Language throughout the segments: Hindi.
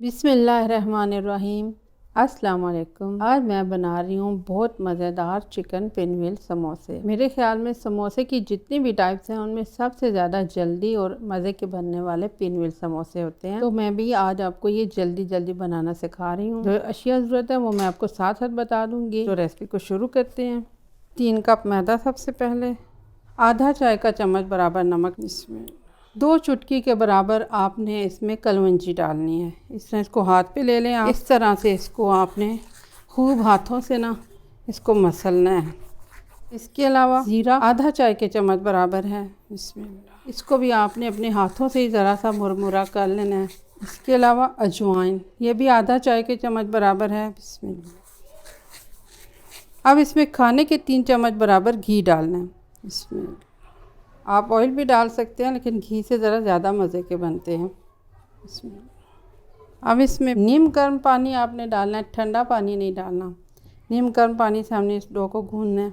बिस्मिल्लाहिर्रहमानिर्रहीम। अस्सलाम वालेकुम। आज मैं बना रही हूँ बहुत मज़ेदार चिकन पिनव्हील समोसे। मेरे ख्याल में समोसे की जितनी भी टाइप्स हैं उनमें सबसे ज़्यादा जल्दी और मज़े के बनने वाले पिनव्हील समोसे होते हैं। तो मैं भी आज आपको ये जल्दी बनाना सिखा रही हूँ। जो अशिया ज़रूरत है वो मैं आपको साथ साथ बता दूँगी। तो रेसिपी को शुरू करते हैं। 3 कप मैदा, सबसे पहले आधा चाय का चम्मच बराबर नमक, इसमें 2 चुटकी के बराबर आपने इसमें कलवंजी डालनी है। इस तरह इसको हाथ पे ले लें आप। इस तरह से इसको आपने खूब हाथों से ना इसको मसलना है। इसके अलावा ज़ीरा आधा चाय के चम्मच बराबर है, इसको भी आपने अपने हाथों से ही ज़रा सा मुरमुरा कर लेना है। इसके अलावा अजवाइन, ये भी आधा चाय के चम्मच बराबर है। अब इसमें खाने के 3 चम्मच बराबर घी डालना है। इसमें आप ऑयल भी डाल सकते हैं लेकिन घी से ज़रा ज़्यादा मज़े के बनते हैं। अब इसमें नीम गर्म पानी आपने डालना है, ठंडा पानी नहीं डालना। नीम गर्म पानी से हमने इस डो को गूंदना है।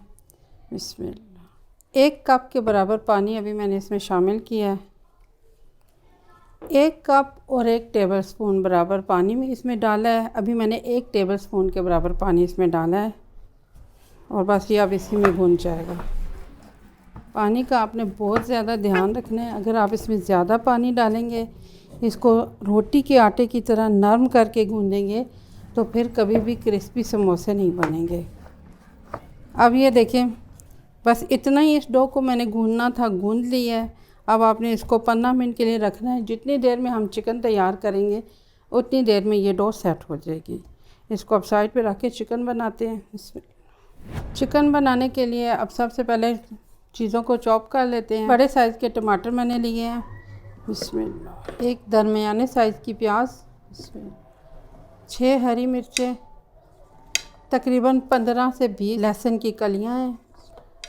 इसमें 1 कप के बराबर पानी अभी मैंने इसमें शामिल किया है। 1 कप और 1 टेबलस्पून बराबर पानी में इसमें डाला है। अभी मैंने 1 टेबलस्पून के बराबर पानी इसमें डाला है और बस ये अब इसी में भुन जाएगा। पानी का आपने बहुत ज़्यादा ध्यान रखना है। अगर आप इसमें ज़्यादा पानी डालेंगे, इसको रोटी के आटे की तरह नरम करके गूंदेंगे तो फिर कभी भी क्रिस्पी समोसे नहीं बनेंगे। अब ये देखें, बस इतना ही इस डो को मैंने गूंदना था, गूंद लिया है। अब आपने इसको 15 मिनट के लिए रखना है। जितनी देर में हम चिकन तैयार करेंगे उतनी देर में ये डो सेट हो जाएगी। इसको अब साइड पे रख के चिकन बनाते हैं। इसमें चिकन बनाने के लिए अब सबसे पहले चीज़ों को चॉप कर लेते हैं। बड़े साइज़ के टमाटर मैंने लिए हैं, इसमें 1 दरमियाने साइज़ की प्याज, इसमें 6 हरी मिर्चें, तकरीबन 15 से 20 लहसुन की कलियां हैं।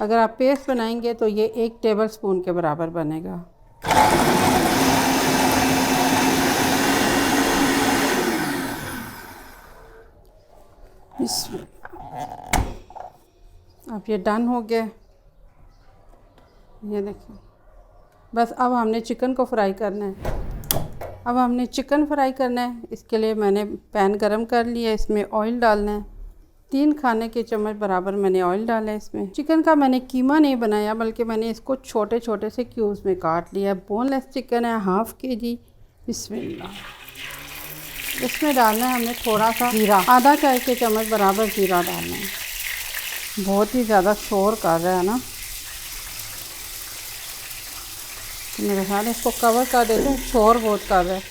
अगर आप पेस्ट बनाएंगे तो ये 1 टेबलस्पून के बराबर बनेगा। इसमें अब ये डन हो गया। ये देखिए, बस अब हमने चिकन को फ्राई करना है। अब हमने चिकन फ्राई करना है। इसके लिए मैंने पैन गरम कर लिया, इसमें ऑयल डालना है। 3 खाने के चम्मच बराबर मैंने ऑयल डाला है। इसमें चिकन का मैंने कीमा नहीं बनाया, बल्कि मैंने इसको छोटे छोटे से क्यूब्स में काट लिया है। बोनलेस चिकन है, ½ kg। इसमें डालना है हमने थोड़ा सा जीरा, आधा चाय के चम्मच बराबर जीरा डालना है। बहुत ही ज़्यादा शोर कर रहा है ना, तो मेरे ख्याल इसको कवर कर देते हैं, शोर बहुत कर रहा है।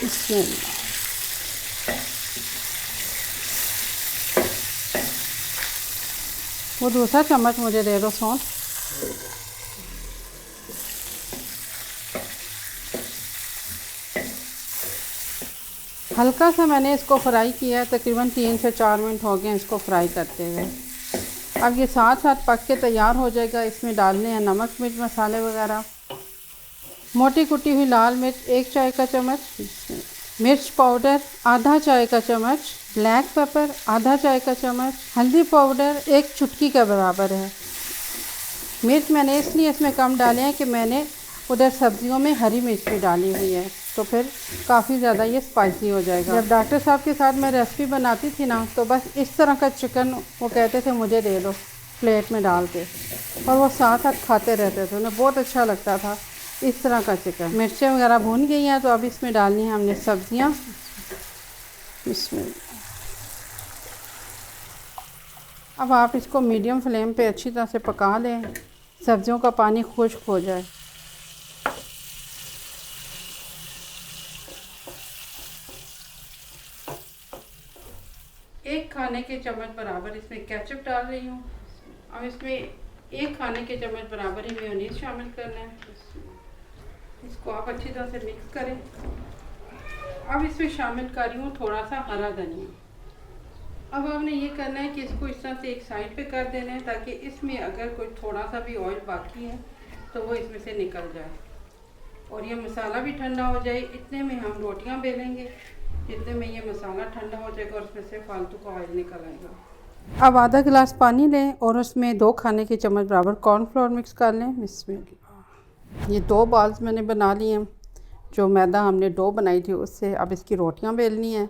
इसमें वो दूसरा चम्मच मुझे दे दो सौंठ। हल्का सा मैंने इसको फ्राई किया है, तकरीबन 3 से 4 मिनट हो गए इसको फ्राई करते हुए। अब ये साथ साथ पक के तैयार हो जाएगा। इसमें डालने हैं नमक, मिर्च मसाले वगैरह। मोटी कुटी हुई लाल मिर्च 1 चाय का चम्मच, मिर्च पाउडर आधा चाय का चम्मच, ब्लैक पेपर आधा चाय का चम्मच, हल्दी पाउडर 1 चुटकी के बराबर है। मिर्च मैंने इसलिए इसमें कम डाले हैं कि मैंने उधर सब्जियों में हरी मिर्च भी डाली हुई है, तो फिर काफ़ी ज़्यादा ये स्पाइसी हो जाएगा। जब डॉक्टर साहब के साथ मैं रेसिपी बनाती थी ना, तो बस इस तरह का चिकन वो कहते थे मुझे दे दो प्लेट में डाल के, और वो साथ साथ खाते रहते थे। उन्हें बहुत अच्छा लगता था इस तरह का चिकन। मिर्चें वगैरह भून गई हैं, तो अब इसमें डालनी है हमने सब्जियाँ। इसमें अब आप इसको मीडियम फ्लेम पे अच्छी तरह से पका लें, सब्जियों का पानी खुश्क हो जाए। एक खाने के चम्मच बराबर इसमें केचप डाल रही हूँ। अब इसमें 1 खाने के चम्मच बराबर ही मेयोनीज शामिल करना है। इसको आप अच्छी तरह से मिक्स करें। अब इसमें शामिल कर रही हूँ थोड़ा सा हरा धनिया। अब आपने ये करना है कि इसको इस तरह से एक साइड पे कर देना है, ताकि इसमें अगर कोई थोड़ा सा भी ऑयल बाकी है तो वो इसमें से निकल जाए और ये मसाला भी ठंडा हो जाए। इतने में हम रोटियां बेलेंगे, जितने में ये मसाला ठंडा हो जाएगा और उसमें से फालतू का ऑयल निकल आएगा। अब आधा गिलास पानी लें और उसमें 2 खाने के चम्मच बराबर कॉर्नफ्लोर मिक्स कर लें। इसमें ये 2 बॉल्स मैंने बना लिए हैं। जो मैदा हमने डो बनाई थी उससे अब इसकी रोटियां बेलनी है।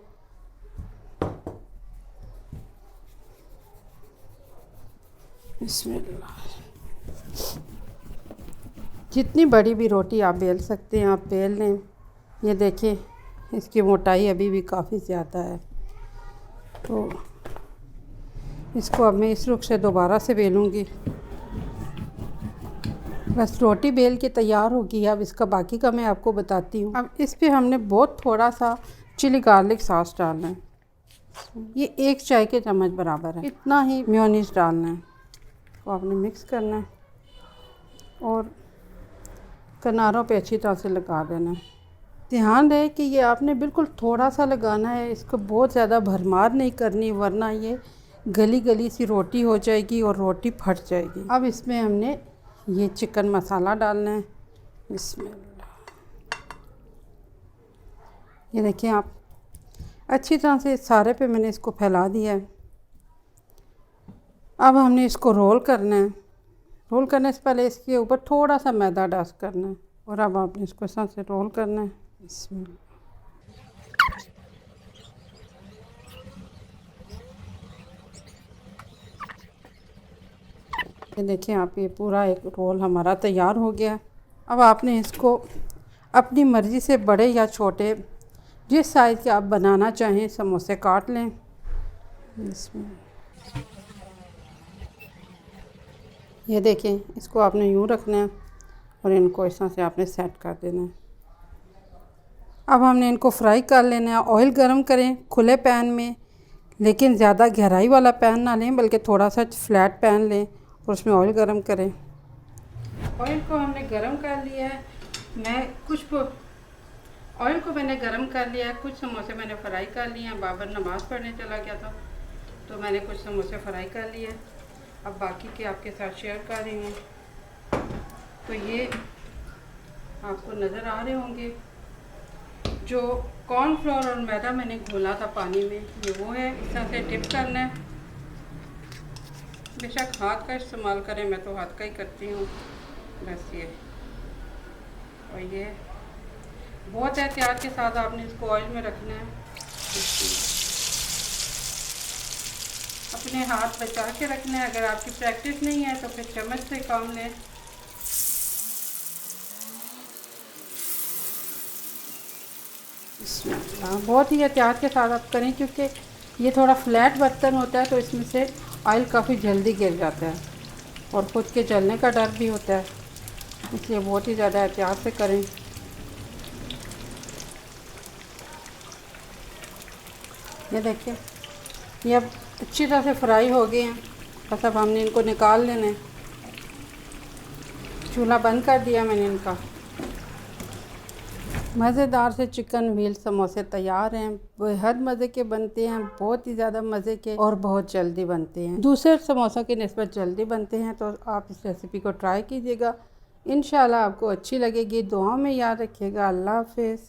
बिस्मिल्लाह। जितनी बड़ी भी रोटी आप बेल सकते हैं आप बेल लें। ये देखिए इसकी मोटाई अभी भी काफ़ी ज़्यादा है, तो इसको अब मैं इस रुख से दोबारा से बेलूँगी। बस रोटी बेल के तैयार होगी। अब इसका बाकी का मैं आपको बताती हूँ। अब इस पे हमने बहुत थोड़ा सा चिली गार्लिक सॉस डालना है। ये 1 चाय के चम्मच बराबर है, इतना ही मेयोनीज डालना है। तो आपने मिक्स करना है और किनारों पे अच्छी तरह से लगा देना है। ध्यान रहे कि ये आपने बिल्कुल थोड़ा सा लगाना है, इसको बहुत ज़्यादा भरमार नहीं करनी, वरना ये गली गली सी रोटी हो जाएगी और रोटी फट जाएगी। अब इसमें हमने ये चिकन मसाला डालना है। बिस्मिल्लाह। ये देखिए आप अच्छी तरह से सारे पे मैंने इसको फैला दिया है। अब हमने इसको रोल करना है। रोल करने से पहले इसके ऊपर थोड़ा सा मैदा डस्ट करना है और अब आपने इसको इस तरह से रोल करना है। बिस्मिल्लाह। ये देखिए आप, ये पूरा एक रोल हमारा तैयार हो गया। अब आपने इसको अपनी मर्ज़ी से बड़े या छोटे जिस साइज़ के आप बनाना चाहें समोसे काट लें। इसमें ये देखें, इसको आपने यूँ रखना है और इनको इस तरह से आपने सेट कर देना है। अब हमने इनको फ्राई कर लेना है। ऑयल गरम करें खुले पैन में, लेकिन ज़्यादा गहराई वाला पैन ना लें बल्कि थोड़ा सा फ्लैट पैन लें और उसमें ऑयल गरम करें। ऑयल को हमने गरम कर लिया है। ऑयल को मैंने गरम कर लिया है। कुछ समोसे मैंने फ्राई कर लिए हैं। बाबर नमाज़ पढ़ने चला गया था तो मैंने कुछ समोसे फ्राई कर लिए। अब बाकी के आपके साथ शेयर कर रही हूँ। तो ये आपको नज़र आ रहे होंगे, जो कॉर्नफ्लोर और मैदा मैंने घोला था पानी में, ये वो है। इस तरह से डिप करना है। बेशक हाथ का इस्तेमाल करें, मैं तो हाथ का ही करती हूँ। बस ये और ये बहुत एहतियात के साथ आपने इसको ऑयल में रखना है। अपने हाथ बचा के रखना है। अगर आपकी प्रैक्टिस नहीं है तो फिर चम्मच से काम लें। बहुत ही एहतियात के साथ आप करें, क्योंकि ये थोड़ा फ्लैट बर्तन होता है तो इसमें से ऑयल काफ़ी जल्दी गिर जाता है और ख़ुद के जलने का डर भी होता है, इसलिए बहुत ही ज़्यादा एहतियात से करें। ये देखिए ये अब अच्छी तरह से फ्राई हो गए हैं। बस अब हमने इनको निकाल लेना है। चूल्हा बंद कर दिया मैंने इनका। मज़ेदार से चिकन व्हील समोसे तैयार हैं। बेहद मज़े के बनते हैं, बहुत ही ज़्यादा मज़े के और बहुत जल्दी बनते हैं। दूसरे समोसों की निस्बत जल्दी बनते हैं, तो आप इस रेसिपी को ट्राई कीजिएगा। इंशाल्लाह आपको अच्छी लगेगी। दुआ में याद रखिएगा। अल्लाह हाफ़िज़।